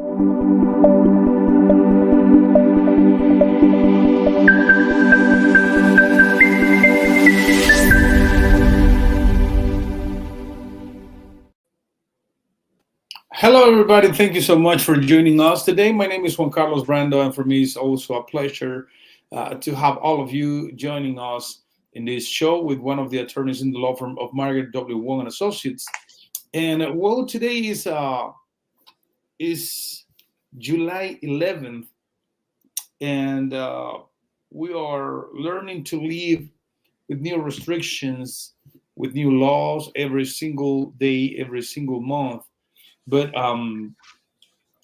Hello, everybody. Thank you so much for joining us today. My name is Juan Carlos Brando, and for me, it's also a pleasure to have all of you joining us in this show with one of the attorneys in the law firm of Margaret W. Wong and Associates. And well, today is July 11th, and we are learning to live with new restrictions, with new laws every single day, every single month. But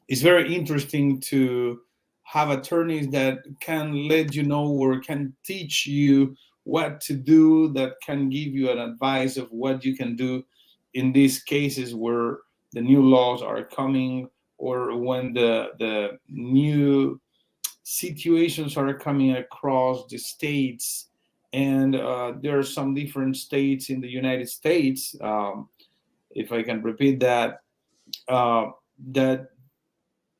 it's very interesting to have attorneys that can let you know or can teach you what to do, that can give you an advice of what you can do in these cases where the new laws are coming or when the new situations are coming across the states. And there are some different states in the United States, if I can repeat that, that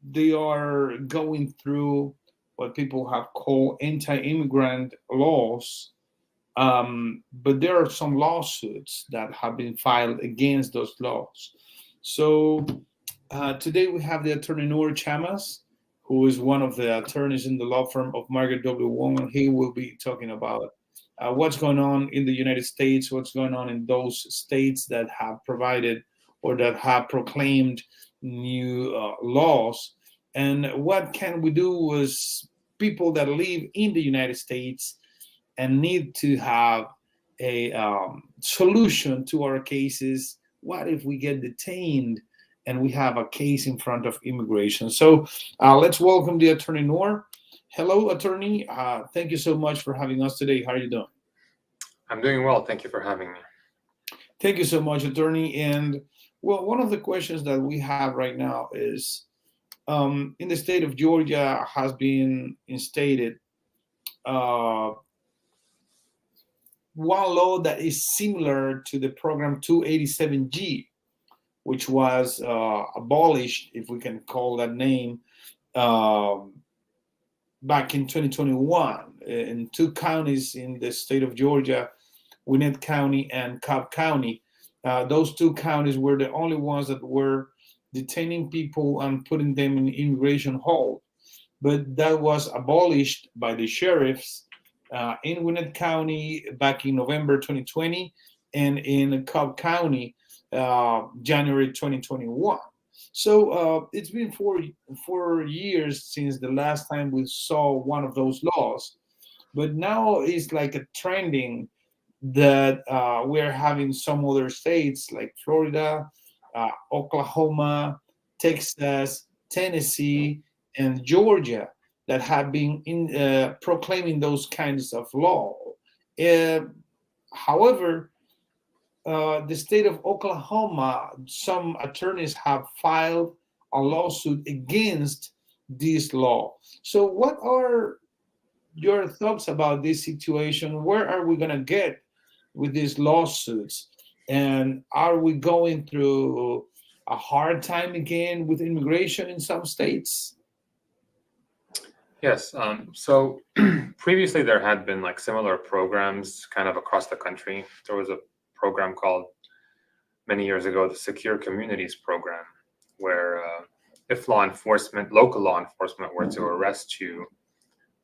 they are going through what people have called anti-immigrant laws. But there are some lawsuits that have been filed against those laws. So today we have the attorney Noor Chamas, who is one of the attorneys in the law firm of Margaret W. Wong, and he will be talking about what's going on in the United States, what's going on in those states that have provided or that have proclaimed new laws, and what can we do as people that live in the United States and need to have a solution to our cases. What if we get detained and we have a case in front of immigration? So let's welcome the attorney Noor. Hello, attorney. Thank you so much for having us today. How are you doing? I'm doing well. Thank you for having me. Thank you so much, attorney. And well, one of the questions that we have right now is in the state of Georgia has been instated one law that is similar to the program 287G, which was abolished, if we can call that name, back in 2021 in two counties in the state of Georgia, Gwinnett County and Cobb County. Those two counties were the only ones that were detaining people and putting them in immigration hold. But that was abolished by the sheriffs in Gwinnett County back in November 2020 and in Cobb County January 2021. So it's been four years since the last time we saw one of those laws. But now it's like a trending that we're having some other states like Florida, Oklahoma, Texas, Tennessee, and Georgia that have been proclaiming those kinds of law. However, the state of Oklahoma, some attorneys have filed a lawsuit against this law. So, what are your thoughts about this situation? Where are we going to get with these lawsuits? And are we going through a hard time again with immigration in some states? Yes. So previously there had been like similar programs kind of across the country. There was a program called many years ago, the Secure Communities Program, where if local law enforcement were to arrest you,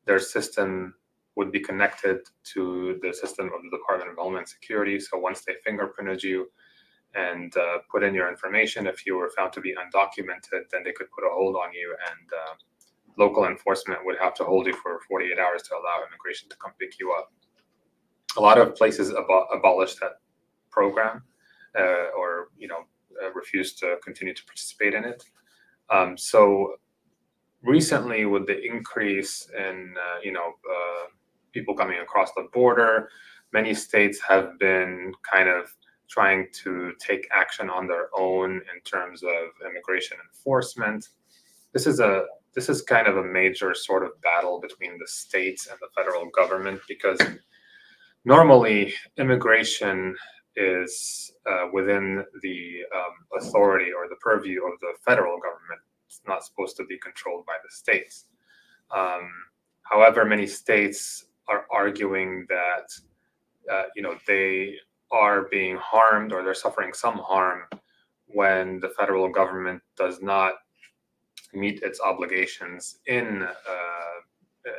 their system would be connected to the system of the Department of Homeland Security. So once they fingerprinted you and put in your information, if you were found to be undocumented, then they could put a hold on you, and local enforcement would have to hold you for 48 hours to allow immigration to come pick you up. A lot of places abolished that program or refused to continue to participate in it. So recently, with the increase in people coming across the border, many states have been kind of trying to take action on their own in terms of immigration enforcement. This is kind of a major sort of battle between the states and the federal government, because normally immigration is within the authority or the purview of the federal government. it's not supposed to be controlled by the states. However, many states are arguing that they are being harmed or they're suffering some harm when the federal government does not meet its obligations in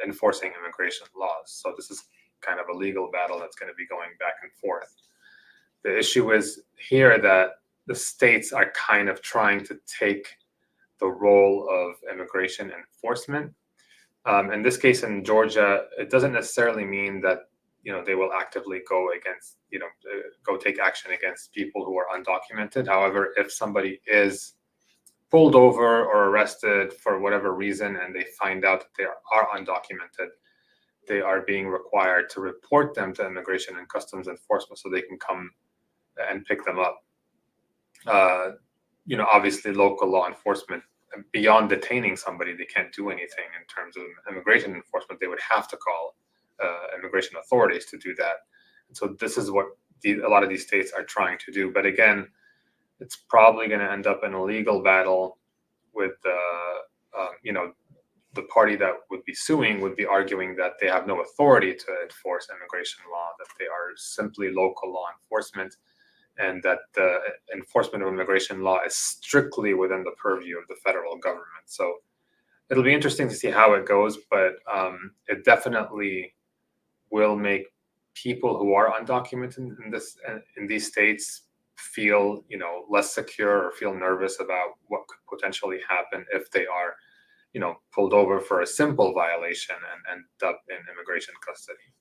enforcing immigration laws. So this is kind of a legal battle that's going to be going back and forth. The issue is here that the states are kind of trying to take the role of immigration enforcement. In this case, in Georgia, it doesn't necessarily mean that they will actively go against, go take action against people who are undocumented. However, if somebody is pulled over or arrested for whatever reason and they find out that they are undocumented, they are being required to report them to Immigration and Customs Enforcement so they can come and pick them up. Obviously, local law enforcement, beyond detaining somebody, they can't do anything in terms of immigration enforcement. They would have to call immigration authorities to do that. And so this is what a lot of these states are trying to do. But again, it's probably going to end up in a legal battle with the party that would be suing would be arguing that they have no authority to enforce immigration law, that they are simply local law enforcement, and that the enforcement of immigration law is strictly within the purview of the federal government. So it'll be interesting to see how it goes, but it definitely will make people who are undocumented in these states feel less secure or feel nervous about what could potentially happen if they are pulled over for a simple violation and end up in immigration custody.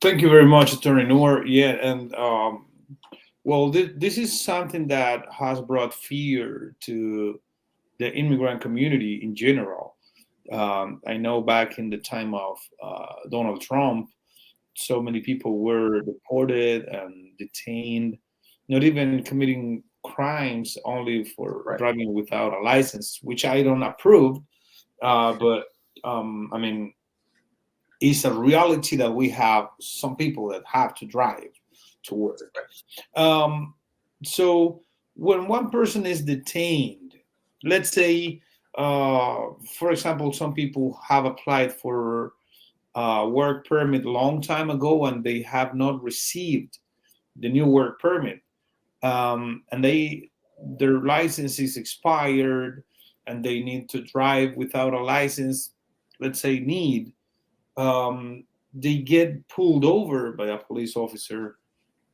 Thank you very much, Attorney Noor. Yeah, and this is something that has brought fear to the immigrant community in general. I know back in the time of Donald Trump, so many people were deported and detained, not even committing crimes, only for driving without a license, which I don't approve. But I mean, it's a reality that we have some people that have to drive to work. So when one person is detained, let's say, for example, some people have applied for work permit a long time ago and they have not received the new work permit, and their license is expired and they need to drive without a license, let's say they get pulled over by a police officer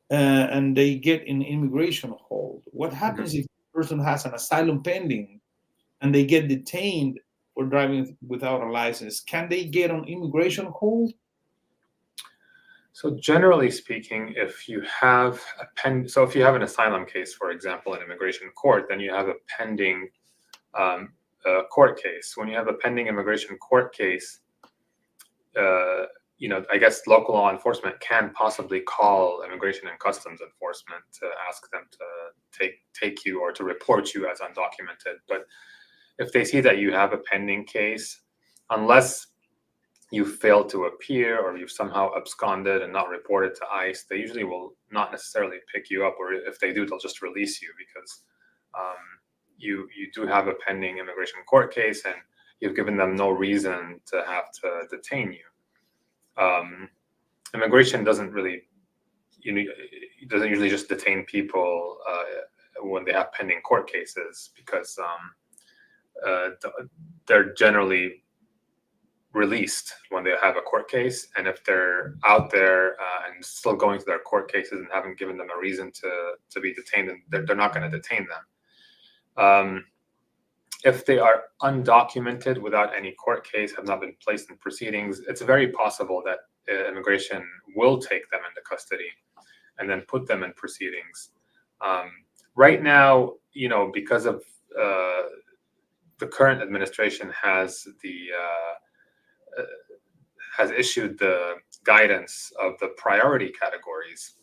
and they get in immigration hold. What happens if the person has an asylum pending and they get detained for driving without a license? Can they get on immigration hold? So generally speaking, if you have if you have an asylum case, for example, in immigration court, then you have a pending court case. When you have a pending immigration court case, I guess local law enforcement can possibly call Immigration and Customs Enforcement to ask them to take you or to report you as undocumented. But if they see that you have a pending case, unless you fail to appear or you've somehow absconded and not reported to ICE, they usually will not necessarily pick you up, or if they do, they'll just release you because you do have a pending immigration court case and you've given them no reason to have to detain you. Immigration doesn't usually just detain people when they have pending court cases, because they're generally released when they have a court case, and if they're out there and still going to their court cases and haven't given them a reason to be detained, then they're not going to detain them. If they are undocumented without any court case, have not been placed in proceedings, it's very possible that immigration will take them into custody and then put them in proceedings. Right now, because of the current administration has issued the guidance of the priority categories,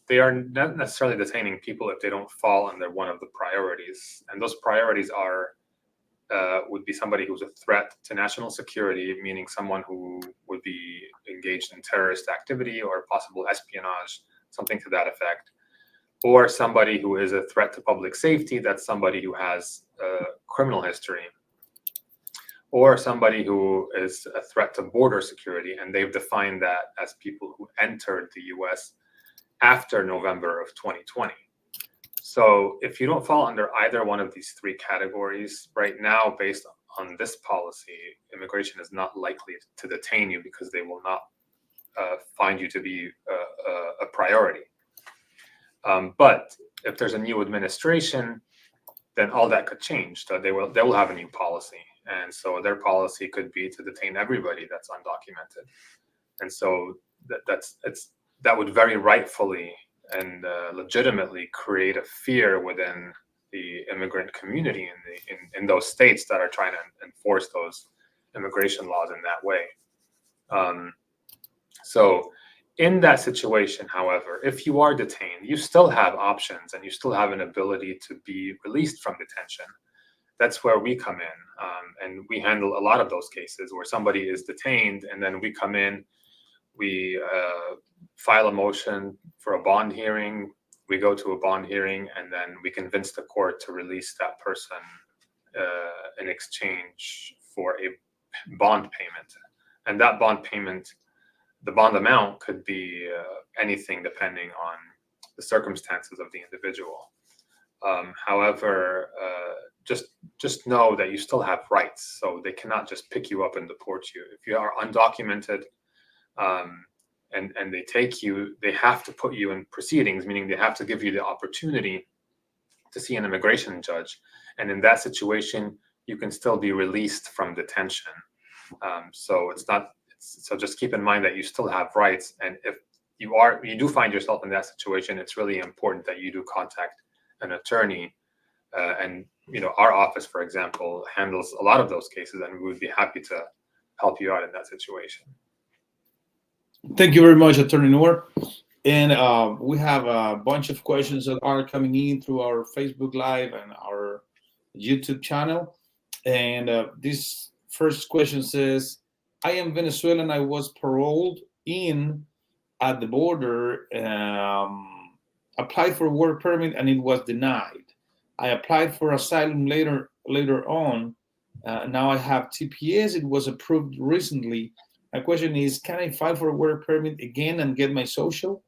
they are not necessarily detaining people if they don't fall under one of the priorities. And those priorities would be somebody who's a threat to national security, meaning someone who would be engaged in terrorist activity or possible espionage, something to that effect. or somebody who is a threat to public safety, that's somebody who has a criminal history, or somebody who is a threat to border security, and they've defined that as people who entered the US after November of 2020. So if you don't fall under either one of these three categories right now, based on this policy, immigration is not likely to detain you because they will not find you to be a priority. But if there's a new administration, then all that could change. So they will have a new policy, and so their policy could be to detain everybody that's undocumented. And so that would very rightfully and legitimately create a fear within the immigrant community in those states that are trying to enforce those immigration laws in that way. So in that situation, however, if you are detained, you still have options and you still have an ability to be released from detention. That's where we come in. And we handle a lot of those cases where somebody is detained and then we come in, we file a motion for a bond hearing, we go to a bond hearing, and then we convince the court to release that person in exchange for a bond payment. And that bond payment, the bond amount could be anything depending on the circumstances of the individual. However, just know that you still have rights. So they cannot just pick you up and deport you. If you are undocumented and they take you, they have to put you in proceedings, meaning they have to give you the opportunity to see an immigration judge. And in that situation, you can still be released from detention. So just keep in mind that you still have rights. And if you do find yourself in that situation, it's really important that you do contact an attorney. And our office, for example, handles a lot of those cases, and we would be happy to help you out in that situation. Thank you very much, Attorney Noor. And we have a bunch of questions that are coming in through our Facebook Live and our YouTube channel. And this first question says, I am Venezuelan. I was paroled in at the border, applied for a work permit, and it was denied. I applied for asylum later on. Now I have TPS. It was approved recently. My question is, can I file for a work permit again and get my social?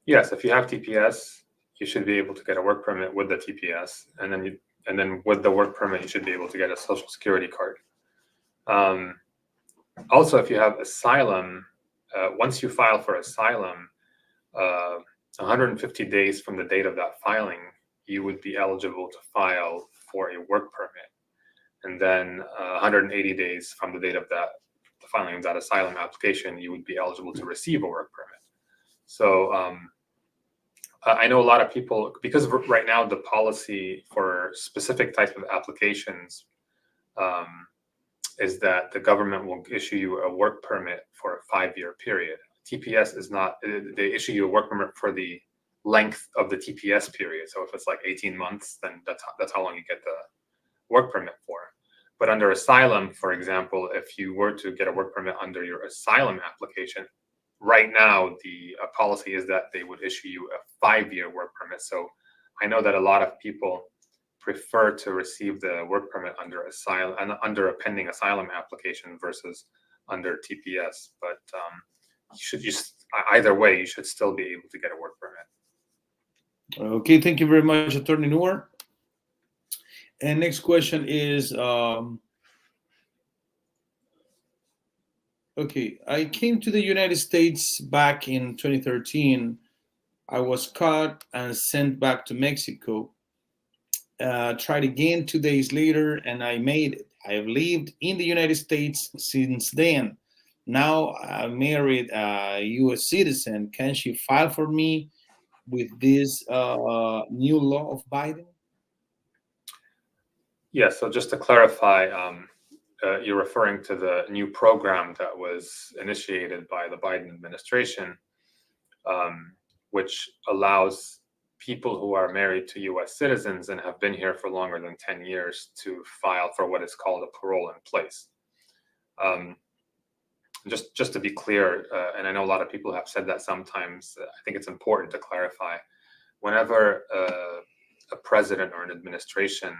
Yes, if you have TPS, you should be able to get a work permit with the TPS, and then with the work permit, you should be able to get a social security card. Also, if you have asylum, once you file for asylum, 150 days from the date of that filing, you would be eligible to file for a work permit. And then 180 days from the date of the filing of that asylum application, you would be eligible to receive a work permit. So I know a lot of people, because right now the policy for specific types of applications is that the government will issue you a work permit for a 5-year period. TPS is not, they issue you a work permit for the length of the TPS period. So if it's like 18 months, then that's how long you get the work permit for. But under asylum, for example, if you were to get a work permit under your asylum application, right now the policy is that they would issue you a 5-year work permit. So I know that a lot of people prefer to receive the work permit under asylum and under a pending asylum application versus under TPS. But either way, you should still be able to get a work permit. Okay, thank you very much, Attorney Noor. And next question is, okay, I came to the United States back in 2013. I was caught and sent back to Mexico. Tried again 2 days later, and I made it. I have lived in the United States since then. Now I'm married a U.S. citizen. Can she file for me with this new law of Biden? Yes, so just to clarify, you're referring to the new program that was initiated by the Biden administration, which allows people who are married to U.S. citizens and have been here for longer than 10 years to file for what is called a parole in place. Just to be clear, and I know a lot of people have said that sometimes, I think it's important to clarify whenever a president or an administration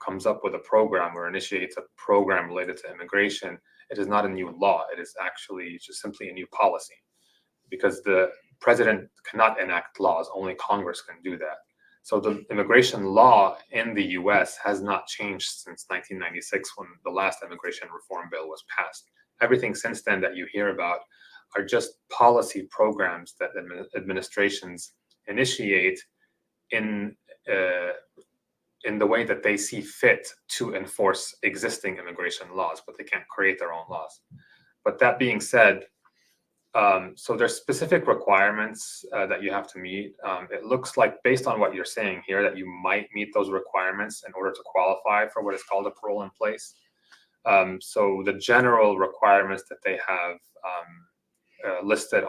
comes up with a program or initiates a program related to immigration, it is not a new law. It is actually just simply a new policy, because the president cannot enact laws. Only Congress can do that. So the immigration law in the US has not changed since 1996, when the last immigration reform bill was passed. Everything since then that you hear about are just policy programs that administrations initiate in the way that they see fit to enforce existing immigration laws, but they can't create their own laws. But that being said, so there's specific requirements that you have to meet. It looks like, based on what you're saying here, that you might meet those requirements in order to qualify for what is called a parole in place. So the general requirements that they have listed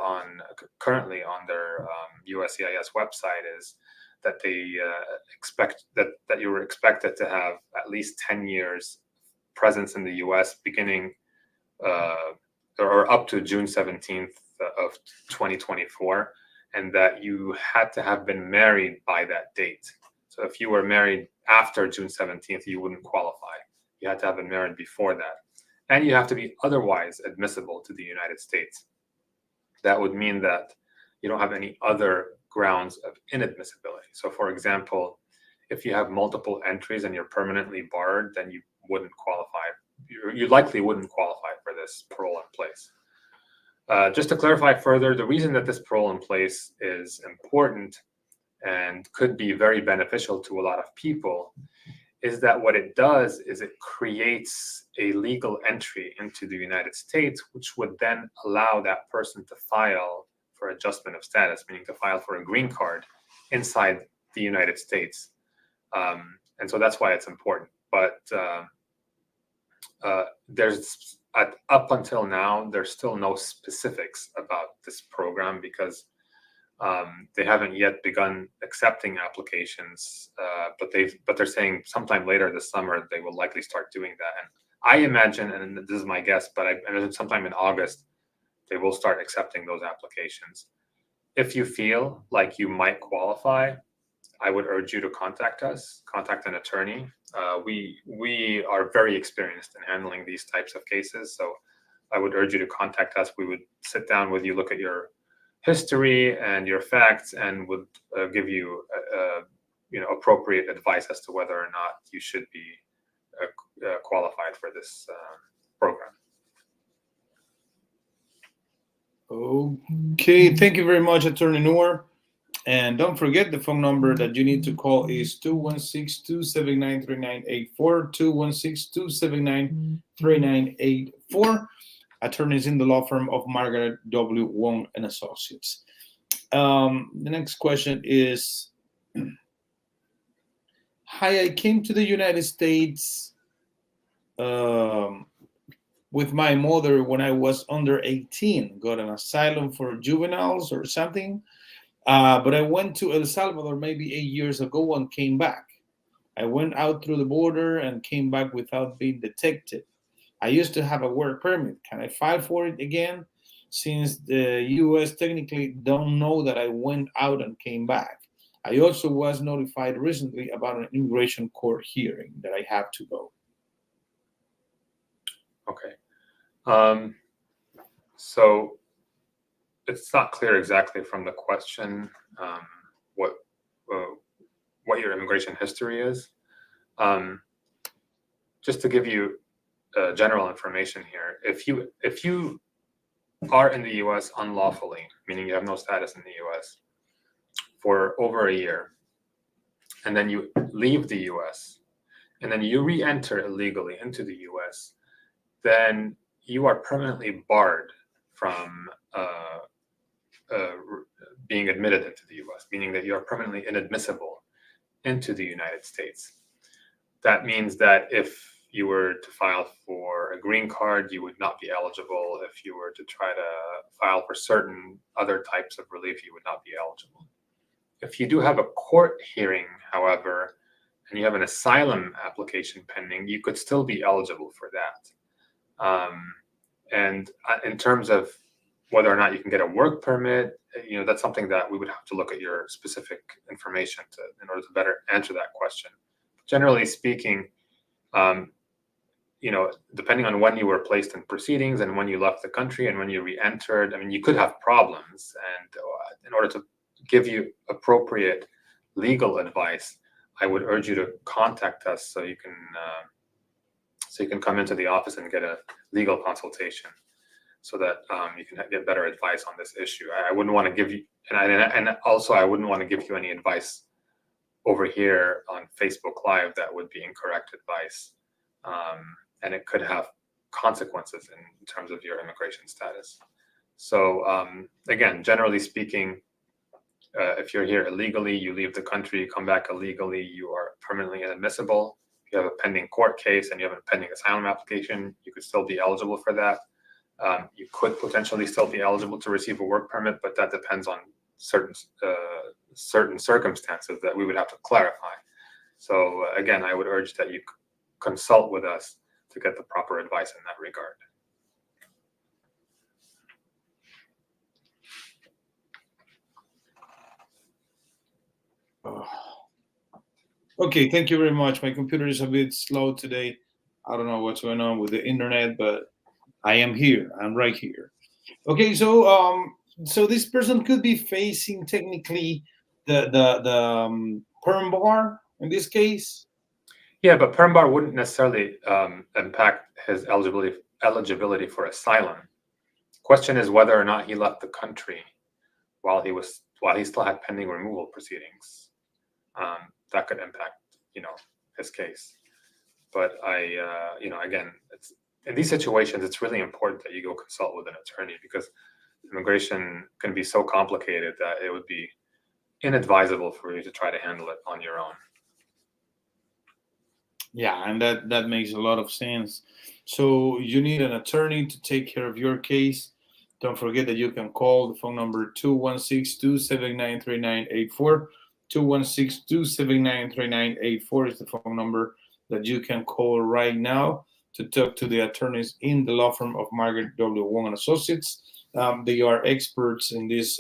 currently on their USCIS website is that they expect that you were expected to have at least 10 years presence in the US beginning or up to June 17th of 2024, and that you had to have been married by that date. So if you were married after June 17th, you wouldn't qualify. You had to have been married before that. And you have to be otherwise admissible to the United States. That would mean that you don't have any other grounds of inadmissibility. So for example, if you have multiple entries and you're permanently barred, then you wouldn't qualify. You likely wouldn't qualify for this parole in place. Just to clarify further, the reason that this parole in place is important and could be very beneficial to a lot of people is that what it does is it creates a legal entry into the United States, which would then allow that person to file for adjustment of status, meaning to file for a green card inside the United States. And so that's why it's important. But up until now, there's still no specifics about this program, because they haven't yet begun accepting applications, but they're saying sometime later this summer they will likely start doing that. And I imagine, and this is my guess, but I imagine sometime in August they will start accepting those applications. If you feel like you might qualify, I would urge you to contact us, contact an attorney. We are very experienced in handling these types of cases, so I would urge you to contact us. We would sit down with you, look at your history and your facts, and would give you appropriate advice as to whether or not you should be qualified for this program. Okay, thank you very much, Attorney Noor. And don't forget, the phone number that you need to call is 216-279-3984, 216-279-3984. Attorneys in the law firm of Margaret W. Wong and Associates. The next question is, hi, I came to the United States with my mother when I was under 18, got an asylum for juveniles or something. But I went to El Salvador maybe 8 years ago and came back. I went out through the border and came back without being detected. I used to have a work permit. Can I file for it again? Since the U.S. technically don't know that I went out and came back. I also was notified recently about an immigration court hearing that I have to go. Okay. So it's not clear exactly from the question what your immigration history is. Just to give you general information here, if you are in the U.S. unlawfully, meaning you have no status in the U.S. for over a year, and then you leave the U.S. and then you re-enter illegally into the U.S., then you are permanently barred from being admitted into the U.S., meaning that you are permanently inadmissible into the United States. That means that if you were to file for a green card, you would not be eligible. If you were to try to file for certain other types of relief, you would not be eligible. If you do have a court hearing, however, and you have an asylum application pending, you could still be eligible for that. And in terms of whether or not you can get a work permit, that's something that we would have to look at your specific information in order to better answer that question. Generally speaking, depending on when you were placed in proceedings and when you left the country and when you re-entered, you could have problems. And in order to give you appropriate legal advice, I would urge you to contact us so you can come into the office and get a legal consultation, so that you can get better advice on this issue. I wouldn't want to give you, and also I wouldn't want to give you any advice over here on Facebook Live that would be incorrect advice, and it could have consequences in terms of your immigration status. So again, generally speaking, if you're here illegally, you leave the country, you come back illegally, you are permanently inadmissible. If you have a pending court case and you have a pending asylum application, you could still be eligible for that. You could potentially still be eligible to receive a work permit, but that depends on certain circumstances that we would have to clarify. So again, I would urge that you consult with us to get the proper advice in that regard. Okay, thank you very much. My computer is a bit slow today. I don't know what's going on with the internet, but I am here. I'm right here. Okay, so this person could be facing technically the perm bar in this case. Yeah, but perm bar wouldn't necessarily impact his eligibility for asylum. Question is whether or not he left the country while he still had pending removal proceedings. That could impact his case. But again, in these situations, it's really important that you go consult with an attorney, because immigration can be so complicated that it would be inadvisable for you to try to handle it on your own. Yeah, and that makes a lot of sense. So you need an attorney to take care of your case. Don't forget that you can call the phone number 216-279-3984. 216-279-3984 is the phone number that you can call right now to talk to the attorneys in the law firm of Margaret W. Wong and Associates. They are experts in these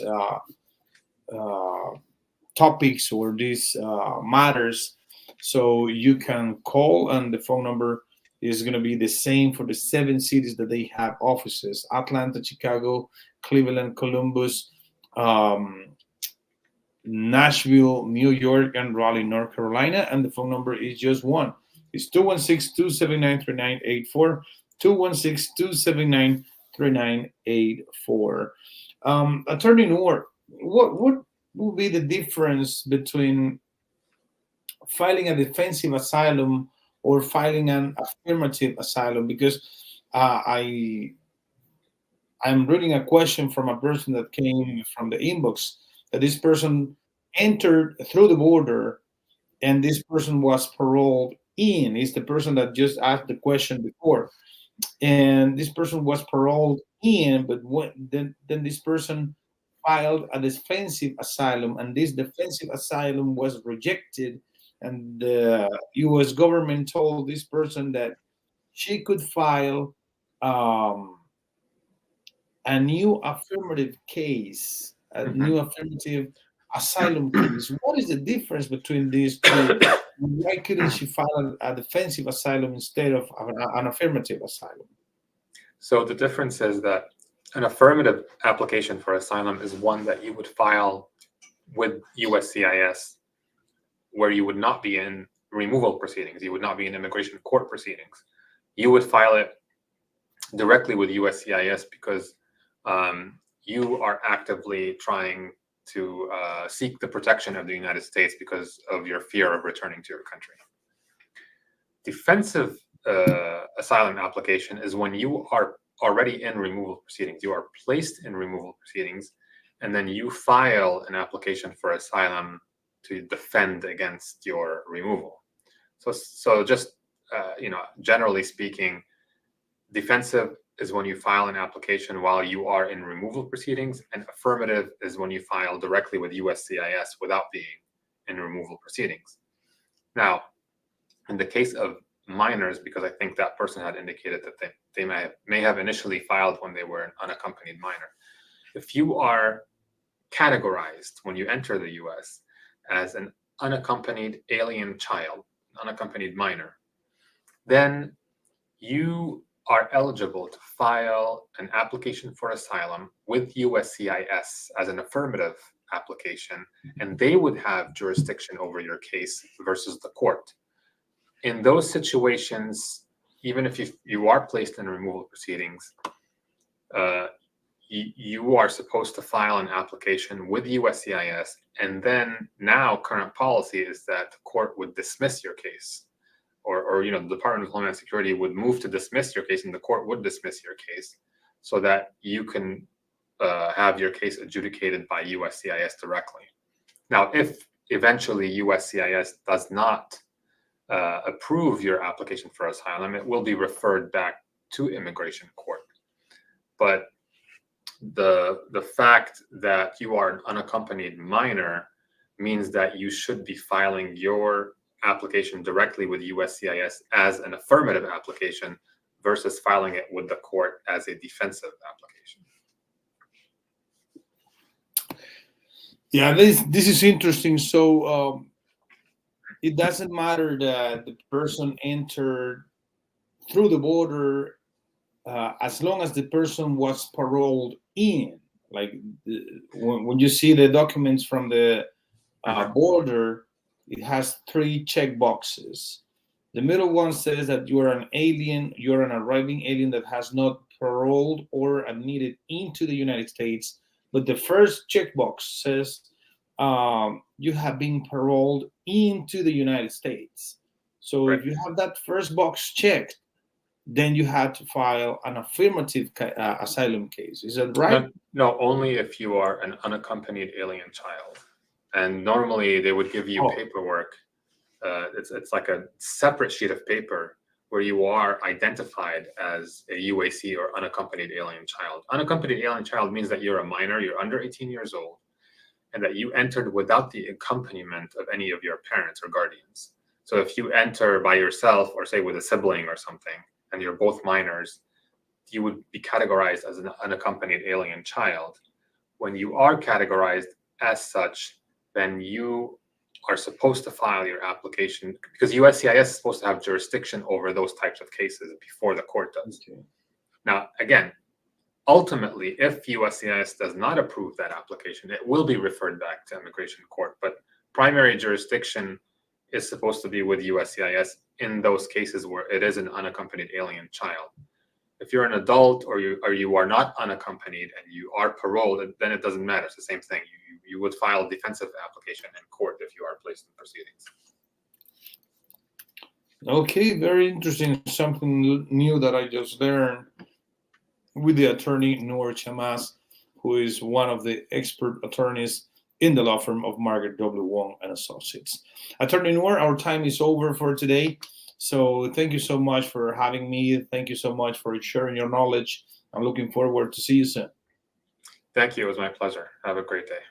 topics or these matters. So you can call, and the phone number is going to be the same for the 7 cities that they have offices: Atlanta, Chicago, Cleveland, Columbus, Nashville, New York, and Raleigh, North Carolina. And the phone number is just one. It's 216-279-3984, 216-279-3984. Attorney Noor, what will be the difference between filing a defensive asylum or filing an affirmative asylum? Because I'm reading a question from a person that came from the inbox, that this person entered through the border and this person was paroled in. Is the person that just asked the question before, and this person was paroled in, but then this person filed a defensive asylum, and this defensive asylum was rejected, and the U.S. government told this person that she could file a new affirmative case, a new affirmative asylum case. What is the difference between these two? Why couldn't she file a defensive asylum instead of an affirmative asylum? So the difference is that an affirmative application for asylum is one that you would file with USCIS, where you would not be in removal proceedings. You would not be in immigration court proceedings. You would file it directly with USCIS because you are actively trying to seek the protection of the United States because of your fear of returning to your country. Defensive asylum application is when you are already in removal proceedings. You are placed in removal proceedings, and then you file an application for asylum to defend against your removal. So just generally speaking, defensive is when you file an application while you are in removal proceedings, and affirmative is when you file directly with USCIS without being in removal proceedings. Now, in the case of minors, because I think that person had indicated that they may have initially filed when they were an unaccompanied minor. If you are categorized when you enter the US as an unaccompanied alien child, unaccompanied minor, then you are eligible to file an application for asylum with USCIS as an affirmative application, and they would have jurisdiction over your case versus the court. In those situations, even if you are placed in removal proceedings, you are supposed to file an application with USCIS, and then now current policy is that the court would dismiss your case, or the Department of Homeland Security would move to dismiss your case, and the court would dismiss your case, so that you can have your case adjudicated by USCIS directly. Now, if eventually USCIS does not approve your application for asylum, it will be referred back to immigration court. But the fact that you are an unaccompanied minor means that you should be filing your application directly with USCIS as an affirmative application versus filing it with the court as a defensive application. Yeah, this is interesting. So it doesn't matter that the person entered through the border as long as the person was paroled in. Like when you see the documents from the border, it has 3 check boxes. The middle one says that you are an alien, you're an arriving alien that has not paroled or admitted into the United States. But the first checkbox says you have been paroled into the United States. So Right. if you have that first box checked, then you have to file an affirmative asylum case. Is that right? No, only if you are an unaccompanied alien child. And normally they would give you paperwork. It's like a separate sheet of paper where you are identified as a UAC or unaccompanied alien child. Unaccompanied alien child means that you're a minor, you're under 18 years old, and that you entered without the accompaniment of any of your parents or guardians. So if you enter by yourself, or say with a sibling or something, and you're both minors, you would be categorized as an unaccompanied alien child. When you are categorized as such, then you are supposed to file your application, because USCIS is supposed to have jurisdiction over those types of cases before the court does. Okay. Now, again, ultimately, if USCIS does not approve that application, it will be referred back to immigration court. But primary jurisdiction is supposed to be with USCIS in those cases where it is an unaccompanied alien child. If you're an adult or you are not unaccompanied and you are paroled, then it doesn't matter. It's the same thing. You would file a defensive application in court if you are placed in proceedings. Okay, very interesting. Something new that I just learned with the attorney Noor Chamas, who is one of the expert attorneys in the law firm of Margaret W. Wong and Associates. Attorney Noor, our time is over for today. So thank you so much for having me. Thank you so much for sharing your knowledge. I'm looking forward to see you soon. Thank you. It was my pleasure. Have a great day.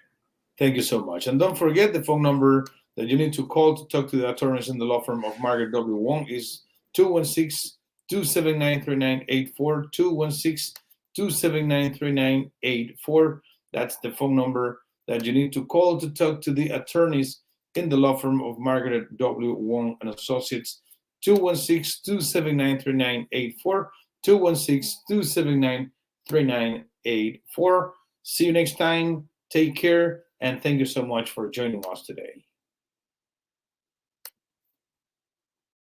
Thank you so much. And don't forget, the phone number that you need to call to talk to the attorneys in the law firm of Margaret W. Wong is 216-279-3984, 216-279-3984. That's the phone number that you need to call to talk to the attorneys in the law firm of Margaret W. Wong and Associates. 216-279-3984, 216-279-3984. See you next time. Take care, and thank you so much for joining us today.